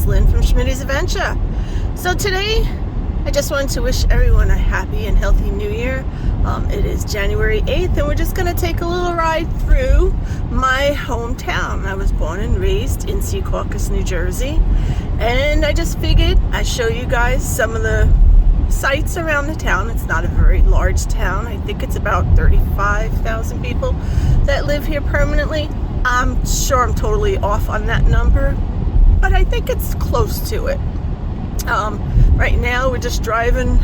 Lynn from Schmitty's Adventure. So today, I just wanted to wish everyone a happy and healthy new year. It is January 8th and we're just going to take a little ride through my hometown. I was born and raised in Secaucus, New Jersey. And I just figured I'd show you guys some of the sites around the town. It's not a very large town. I think it's about 35,000 people that live here permanently. I'm sure I'm totally off on that number, but I think it's close to it. Right now we're just driving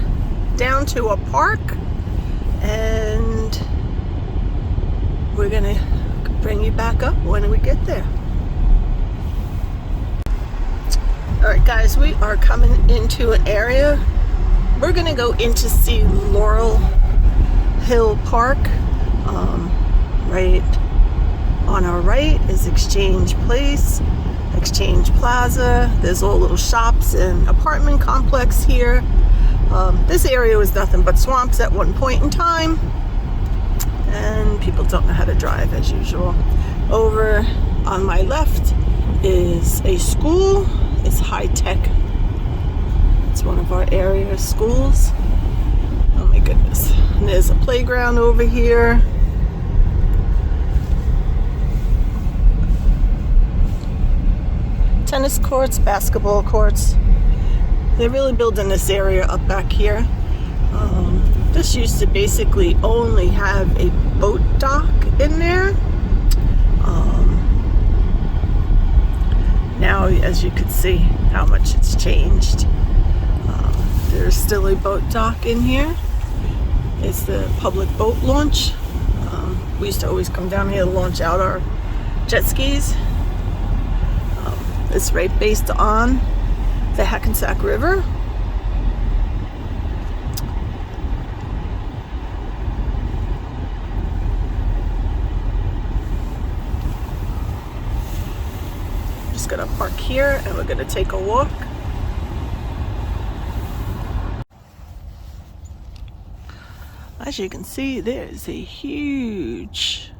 down to a park and we're gonna bring you back up when we get there. Alright guys, we are coming into an area. We're gonna go in to see Laurel Hill Park. Right on our right is Exchange Place, Exchange Plaza. There's all little shops and apartment complex here. This area was nothing but swamps at one point in time, and people don't know how to drive as usual. Over on my left is a school. It's high tech. It's one of our area schools. Oh my goodness. And there's a playground over here. Tennis courts, basketball courts. They're really building this area up back here. This used to basically only have a boat dock in there. Now, as you can see, how much it's changed. There's still a boat dock in here. It's the public boat launch. We used to always come down here to launch out our jet skis. It's right based on the Hackensack River. Just gonna park here and we're gonna take a walk. As you can see, there's a huge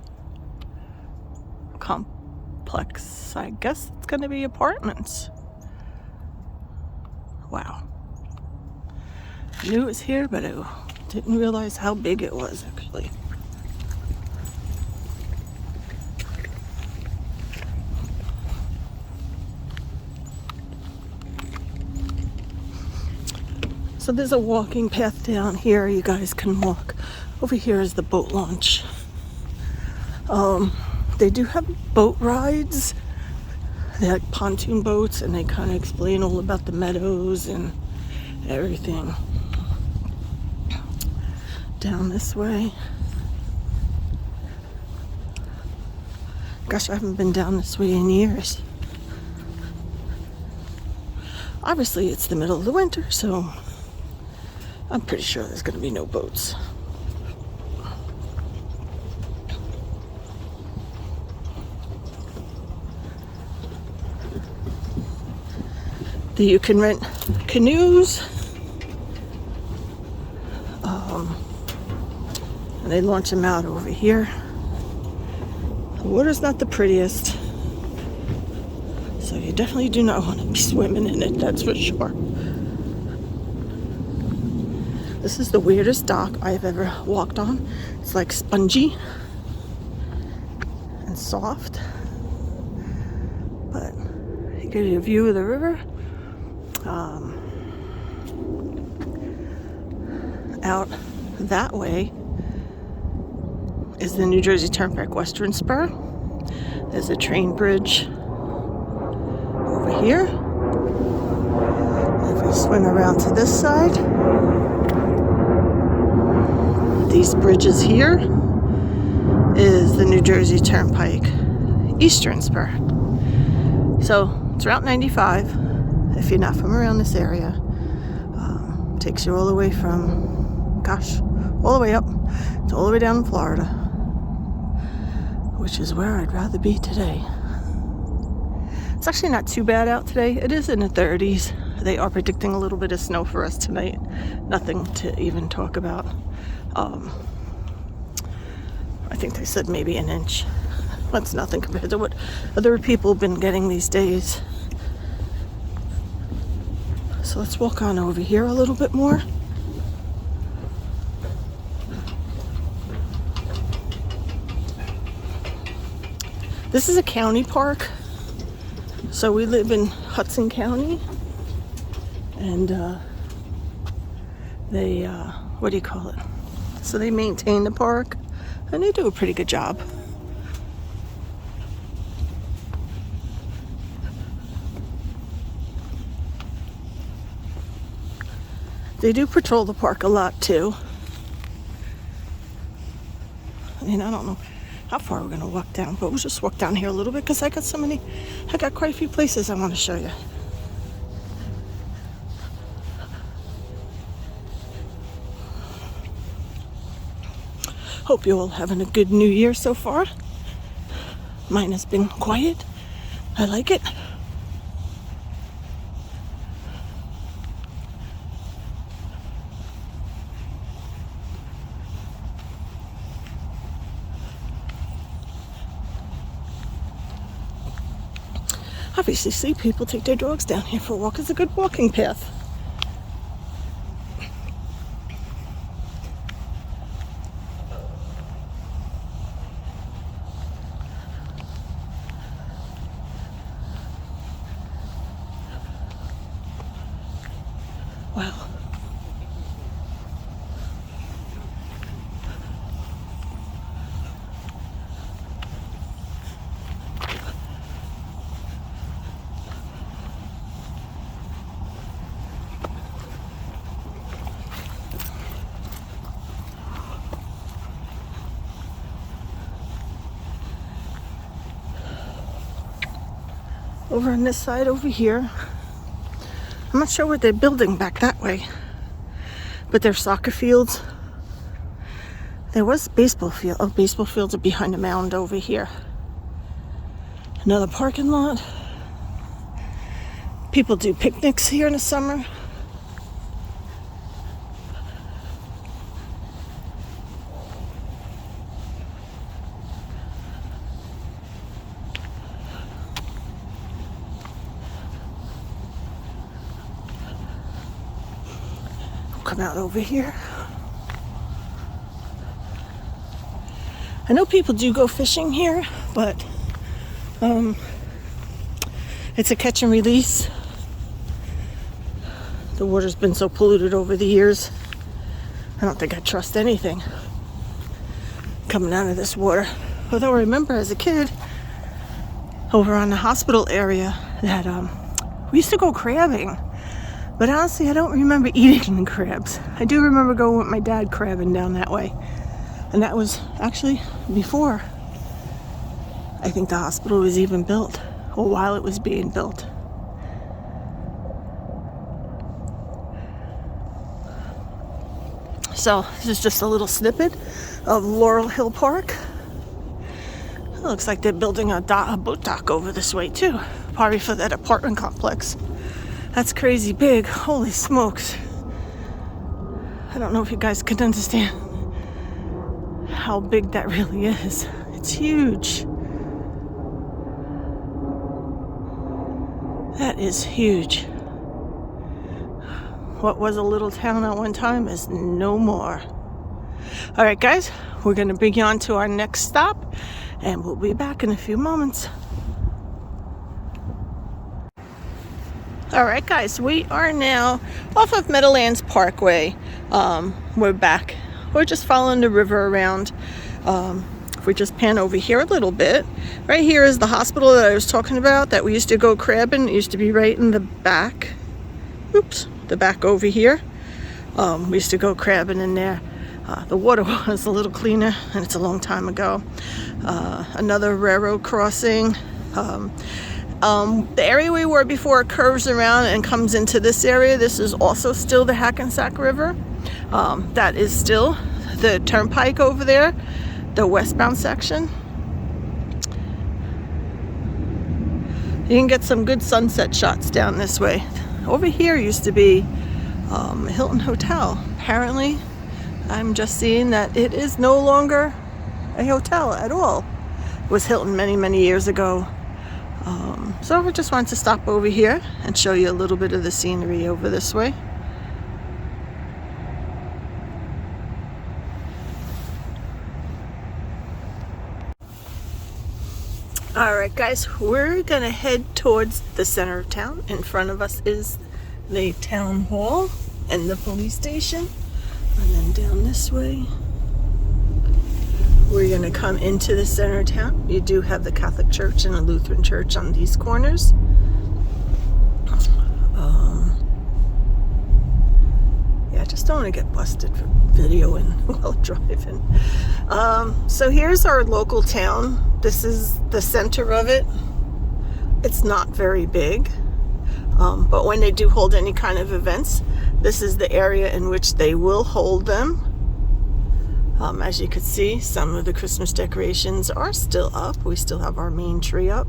complex. I guess it's gonna be apartments. Wow. I knew it was here, but I didn't realize how big it was actually. So there's a walking path down here. You guys can walk. Over here is the boat launch. They do have boat rides. They like pontoon boats, and they kind of explain all about the meadows and everything. Down this way. Gosh, I haven't been down this way in years. Obviously, it's the middle of the winter, so I'm pretty sure there's going to be no boats. You can rent canoes, and they launch them out over here. The water's not the prettiest, so you definitely do not want to be swimming in it, that's for sure. This is the weirdest dock I've ever walked on. It's like spongy and soft, but you get a view of the river. Out that way is the New Jersey Turnpike Western Spur. There's a train bridge over here. If we swing around to this side, these bridges here is the New Jersey Turnpike Eastern Spur. So it's Route 95. If you're not from around this area, takes you all the way from, gosh, all the way up to all the way down in Florida, which is where I'd rather be today. It's actually not too bad out today. It is in the 30s. They are predicting a little bit of snow for us tonight. Nothing to even talk about. I think they said maybe an inch. That's nothing compared to what other people have been getting these days. So let's walk on over here a little bit more. This is a county park. So we live in Hudson County, and they, what do you call it? So they maintain the park, and they do a pretty good job. They do patrol the park a lot too. I mean, I don't know how far we're gonna walk down, but we'll just walk down here a little bit because I got quite a few places I want to show you. Hope you're all having a good new year so far. Mine has been quiet. I like it. Obviously, see people take their dogs down here for a walk. It's a good walking path. Wow. Over on this side over here, I'm not sure what they're building back that way, but they're soccer fields. There was baseball field. Oh, baseball fields are behind a mound over here. Another parking lot. People do picnics here in the summer. Come out over here. I know people do go fishing here, but it's a catch and release. The water's been so polluted over the years. I don't think I trust anything coming out of this water. Although I remember as a kid over on the hospital area that we used to go crabbing. But honestly, I don't remember eating the crabs. I do remember going with my dad crabbing down that way. And that was actually before I think the hospital was even built, or while it was being built. So this is just a little snippet of Laurel Hill Park. It looks like they're building a boat dock over this way too, probably for that apartment complex. That's crazy big. Holy smokes. I don't know if you guys can understand how big that really is. It's huge. That is huge. What was a little town at one time is no more. All right, guys, we're going to bring you on to our next stop, and we'll be back in a few moments. All right, guys, we are now off of Meadowlands Parkway. We're back. We're just following the river around. If we just pan over here a little bit, right here is the hospital that I was talking about that we used to go crabbing. It used to be right in the back. Oops, the back over here. We used to go crabbing in there. The water was a little cleaner, and it's a long time ago. Another railroad crossing. The area we were before curves around and comes into this area. This is also still the Hackensack River. That is still the turnpike over there, the westbound section. You can get some good sunset shots down this way. Over here used to be a Hilton Hotel. Apparently, I'm just seeing that it is no longer a hotel at all. It was Hilton many, many years ago. So I just wanted to stop over here and show you a little bit of the scenery over this way. Alright guys, we're gonna head towards the center of town. In front of us is the town hall and the police station. And then down this way, we're gonna come into the center of town. You do have the Catholic Church and a Lutheran church on these corners. Yeah, I just don't want to get busted for videoing while driving. So here's our local town. This is the center of it. It's not very big, but when they do hold any kind of events, this is the area in which they will hold them. As you can see, some of the Christmas decorations are still up. We still have our main tree up.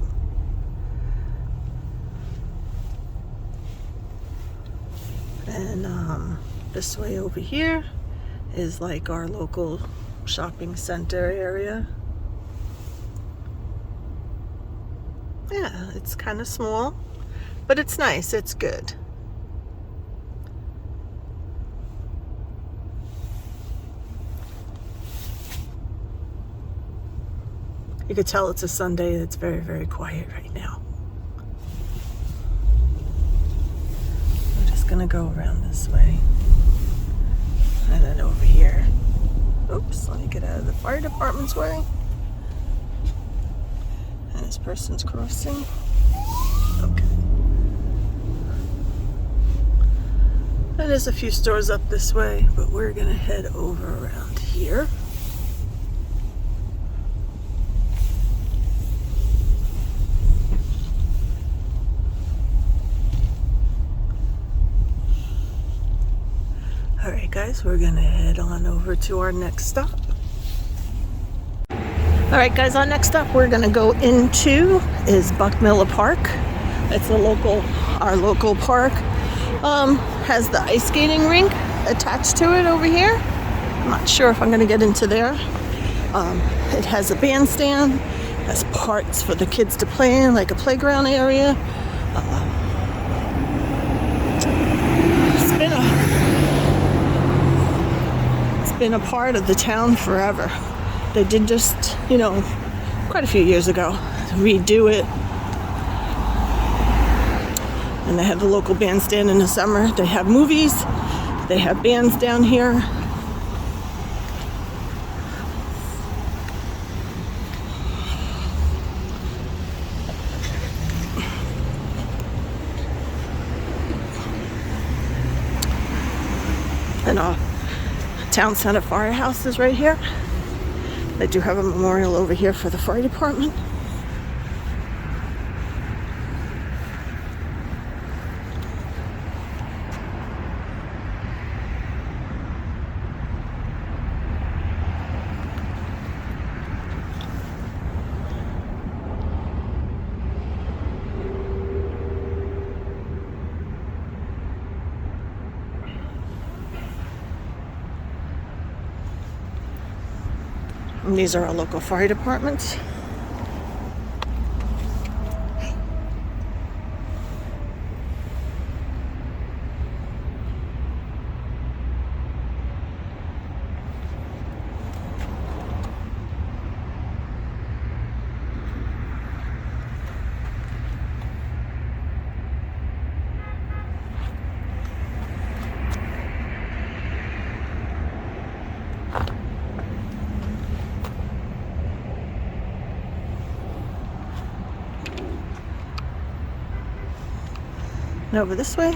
And this way over here is like our local shopping center area. Yeah, it's kind of small, but it's nice. It's good. You could tell it's a Sunday. It's very, very quiet right now. I'm just gonna go around this way. And then over here. Oops, let me get out of the fire department's way. And this person's crossing. Okay. And there's a few stores up this way, but we're gonna head over around here. Alright guys, we're gonna head on over to our next stop. Alright guys, our next stop we're gonna go into is Buckmiller Park. It's our local park. Has the ice skating rink attached to it over here. I'm not sure if I'm gonna get into there. It has a bandstand, has parts for the kids to play in, like a playground area. It's been a part of the town forever. They did just, quite a few years ago, redo it. And they have the local bandstand in the summer. They have movies. They have bands down here. And Town Center Firehouse is right here. They do have a memorial over here for the fire department. And these are our local fire departments. And over this way,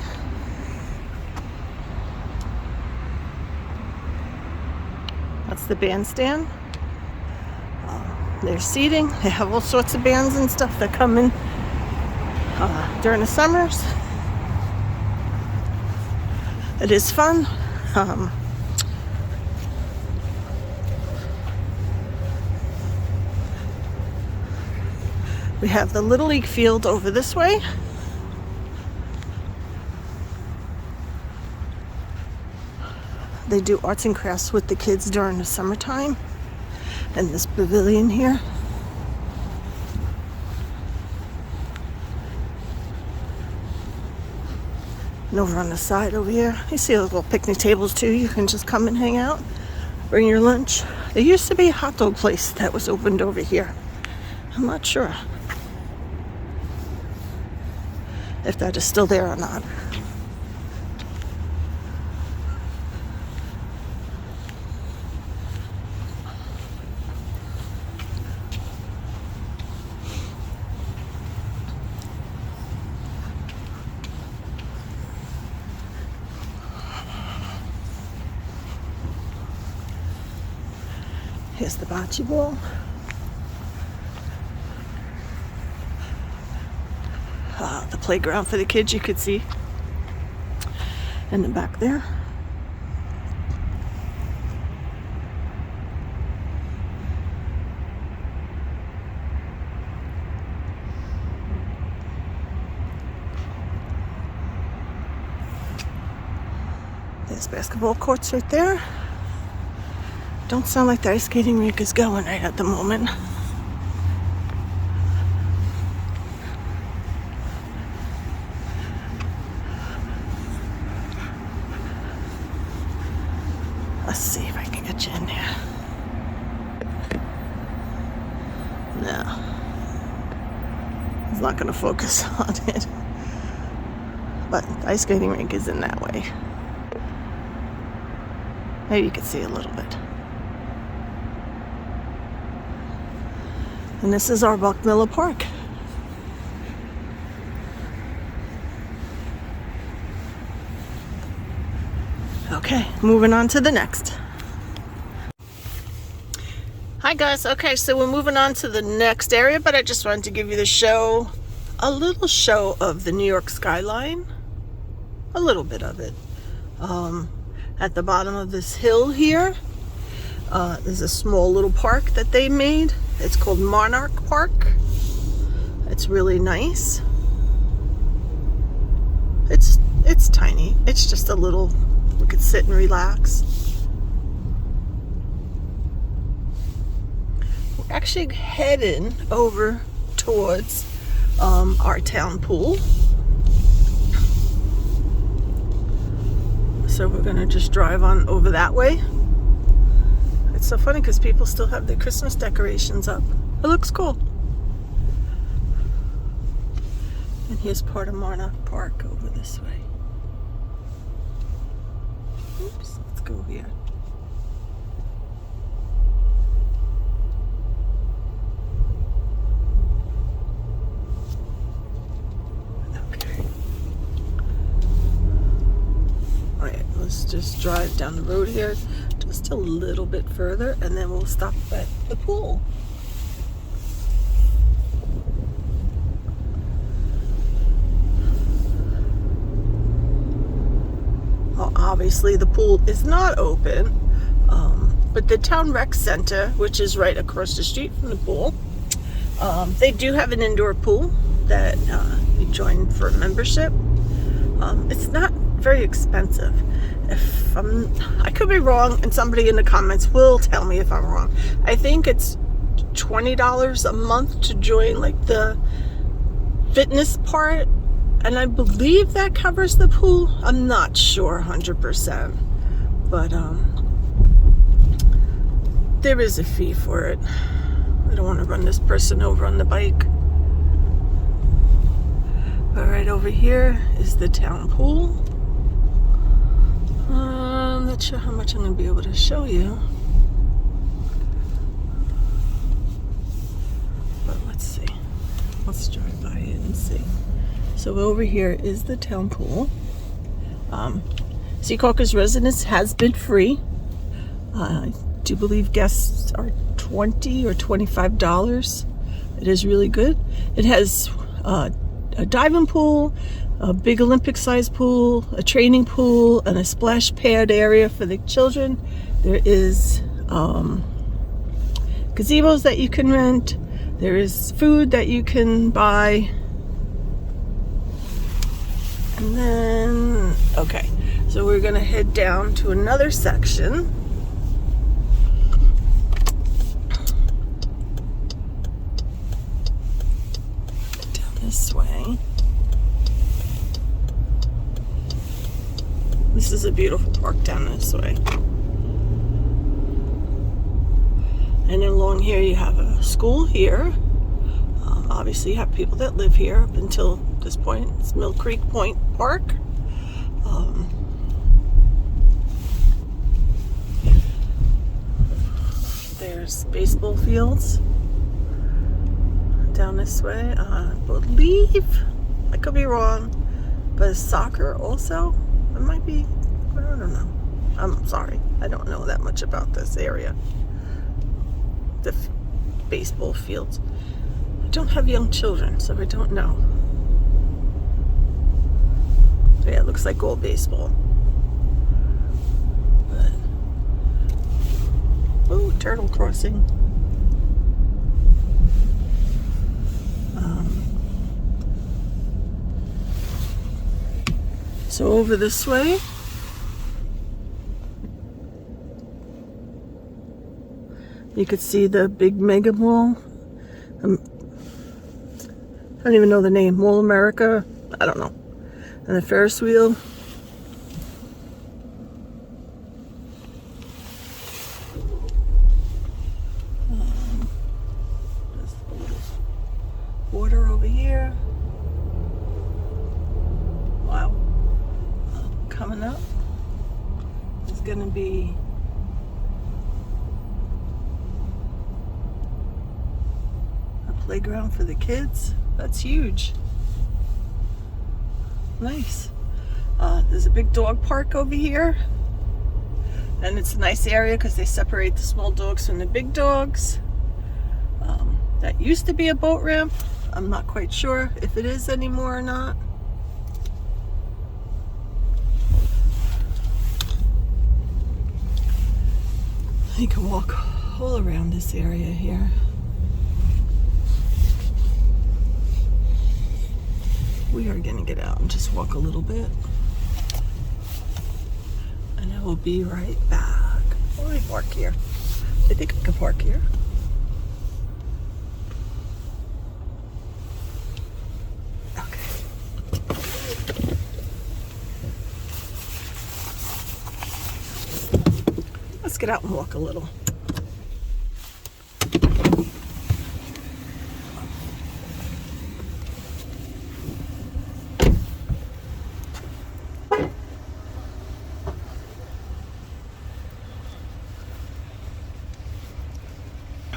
that's the bandstand. There's seating. They have all sorts of bands and stuff that come in during the summers. It is fun. We have the Little League field over this way. They do arts and crafts with the kids during the summertime. And this pavilion here. And over on the side over here, you see little picnic tables too. You can just come and hang out, bring your lunch. There used to be a hot dog place that was opened over here. I'm not sure if that is still there or not. Here's the bocce ball. The playground for the kids you could see in the back there. There's basketball courts right there. Don't sound like the ice skating rink is going right at the moment. Let's see if I can get you in there. No. It's not going to focus on it. But the ice skating rink is in that way. Maybe you can see a little bit. And this is our Buckmiller Park. Okay, moving on to the next. Hi guys, okay, so we're moving on to the next area, but I just wanted to give you a little show of the New York skyline. A little bit of it. At the bottom of this hill here, there's a small little park that they made. It's called Monarch Park. It's really nice. It's tiny. It's just a little, we could sit and relax. We're actually heading over towards our town pool. So we're gonna just drive on over that way. It's so funny because people still have their Christmas decorations up. It looks cool. And here's part of Monarch Park over this way. Oops, let's go here. Okay. Alright, let's just drive down the road here just a little bit further and then we'll stop at the pool. Well, obviously the pool is not open, but the town rec center, which is right across the street from the pool, they do have an indoor pool that you join for membership. It's not very expensive. I could be wrong, and somebody in the comments will tell me if I'm wrong. I think it's $20 a month to join like the fitness part, and I believe that covers the pool. I'm not sure 100%, but there is a fee for it. I don't want to run this person over on the bike. But right over here is the town pool. I'm not sure how much I'm going to be able to show you. But let's see. Let's drive by it and see. So over here is the town pool. Secaucus residence has been free. I do believe guests are $20 or $25. It is really good. It has a diving pool, a big Olympic-sized pool, a training pool, and a splash pad area for the children. There is gazebos that you can rent. There is food that you can buy. And then, okay, so we're gonna head down to another section. Down this way. This is a beautiful park down this way. And then along here you have a school here. Obviously you have people that live here up until this point. It's Mill Creek Point Park. There's baseball fields down this way. I believe, I could be wrong, but soccer also. It might be, I don't know. I'm sorry, I don't know that much about this area. The baseball fields. I don't have young children, so I don't know. Yeah, it looks like all baseball. But, ooh, turtle crossing. So over this way, you could see the big mega mall. I don't even know the name. Mall America? I don't know. And the Ferris wheel. There's a little water over here. Wow. Coming up is going to be a playground for the kids. That's huge. Nice. There's a big dog park over here, and it's a nice area because they separate the small dogs from the big dogs. That used to be a boat ramp. I'm not quite sure if it is anymore or not. You can walk all around this area here. We are gonna get out and just walk a little bit. And I will be right back. Why do I park here? I think I can park here. Okay. Let's get out and walk a little.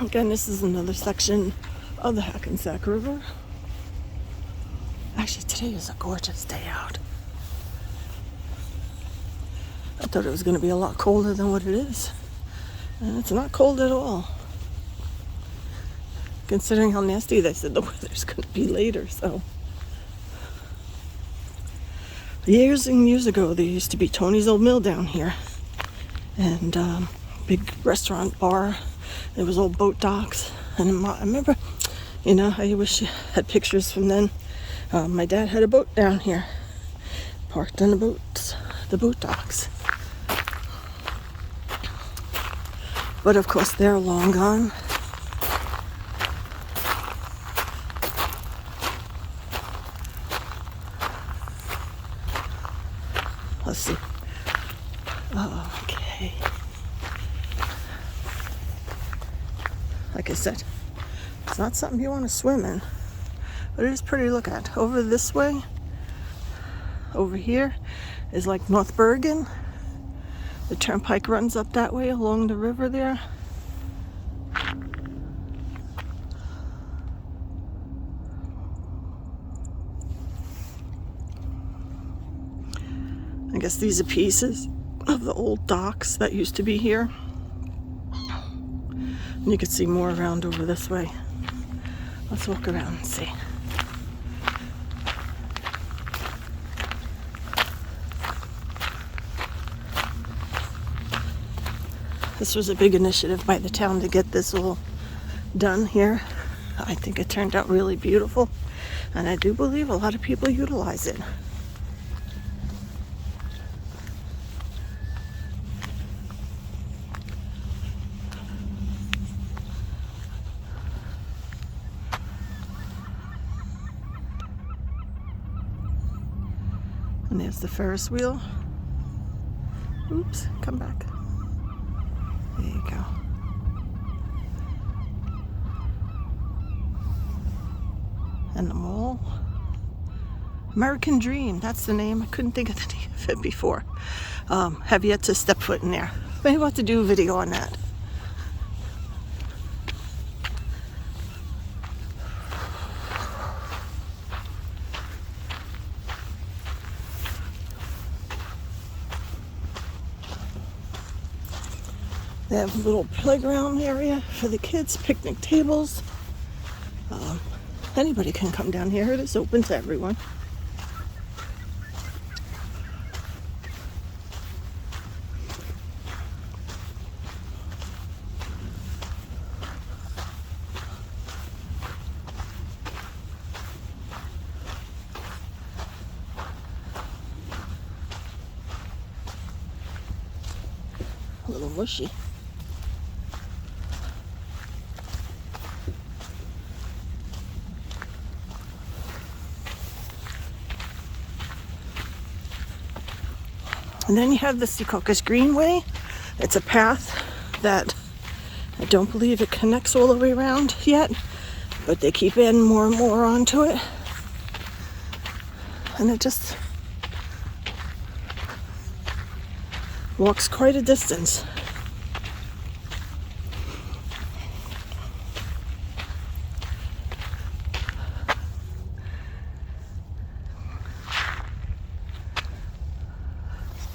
Again, this is another section of the Hackensack River. Actually, today is a gorgeous day out. I thought it was going to be a lot colder than what it is. And it's not cold at all. Considering how nasty they said the weather's going to be later, so. Years and years ago, there used to be Tony's Old Mill down here. And big restaurant bar. There was old boat docks, and I remember, you know, I wish you had pictures from then. My dad had a boat down here, parked on the boat docks. But of course, they're long gone. Let's see. Okay. Like I said, it's not something you want to swim in, but it is pretty to look at. Over this way, over here, is like North Bergen. The turnpike runs up that way along the river there. I guess these are pieces of the old docks that used to be here. And you can see more around over this way. Let's walk around and see. This was a big initiative by the town to get this all done here. I think it turned out really beautiful, and I do believe a lot of people utilize it. And there's the Ferris wheel. Oops, come back. There you go. And the mall. American Dream, that's the name. I couldn't think of the name of it before. Have yet to step foot in there. Maybe we'll have to do a video on that. They have a little playground area for the kids, picnic tables. Anybody can come down here. It is open to everyone. A little mushy. And then you have the Secaucus Greenway. It's a path that I don't believe it connects all the way around yet, but they keep adding more and more onto it. And it just walks quite a distance.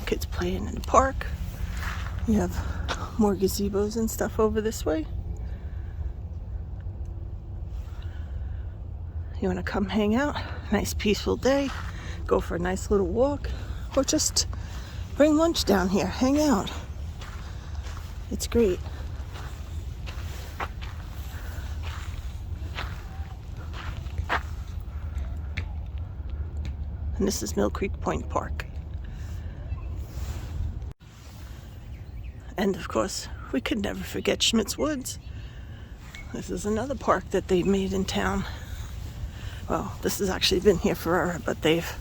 Kids playing in the park. You have more gazebos and stuff over this way. You want to come hang out, nice peaceful day, go for a nice little walk, or just bring lunch down here, hang out. It's great. And this is Mill Creek Point Park. And of course, we could never forget Schmidt's Woods. This is another park that they've made in town. Well, this has actually been here forever, but they've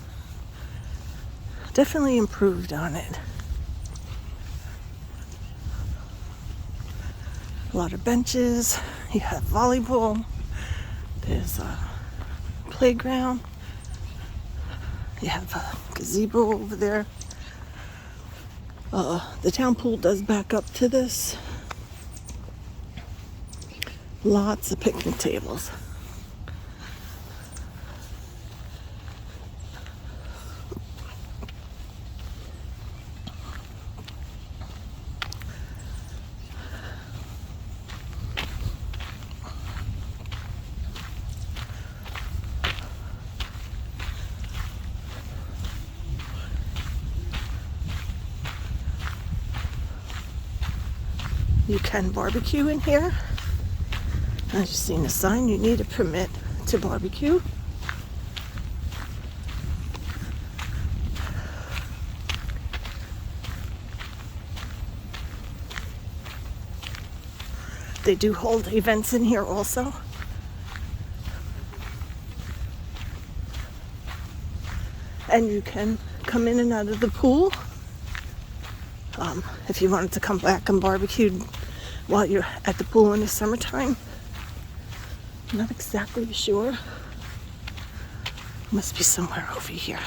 definitely improved on it. A lot of benches, you have volleyball, there's a playground, you have a gazebo over there. The town pool does back up to this. Lots of picnic tables. You can barbecue in here. I just seen a sign, you need a permit to barbecue. They do hold events in here also. And you can come in and out of the pool. If you wanted to come back and barbecue while you're at the pool in the summertime. I'm not exactly sure. Must be somewhere over here.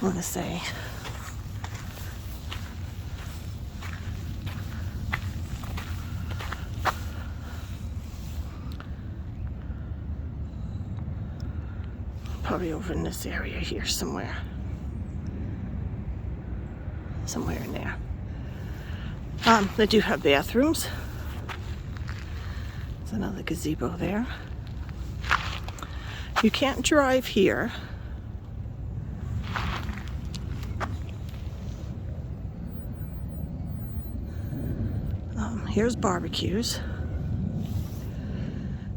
I want to say probably over in this area here somewhere. Somewhere in there. They do have bathrooms. There's another gazebo there. You can't drive here. Here's barbecues.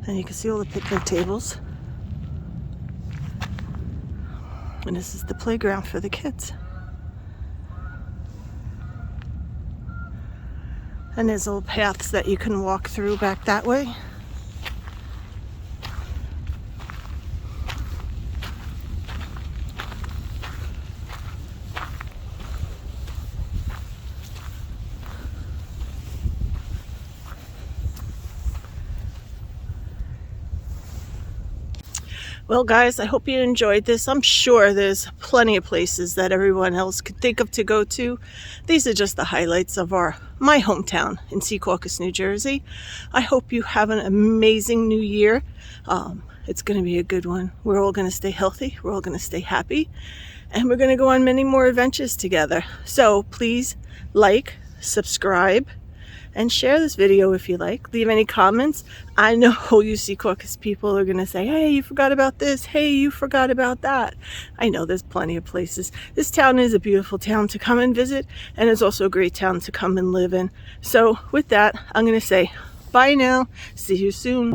And you can see all the picnic tables. And this is the playground for the kids. And there's little paths that you can walk through back that way. Well, guys, I hope you enjoyed this. I'm sure there's plenty of places that everyone else could think of to go to. These are just the highlights of my hometown in Secaucus, New Jersey. I hope you have an amazing new year. It's going to be a good one. We're all going to stay healthy. We're all going to stay happy. And we're going to go on many more adventures together. So please like, subscribe, and share this video if you like. Leave any comments. I know you Secaucus people are going to say, hey, you forgot about this. Hey, you forgot about that. I know there's plenty of places. This town is a beautiful town to come and visit, and it's also a great town to come and live in. So with that, I'm going to say bye now. See you soon.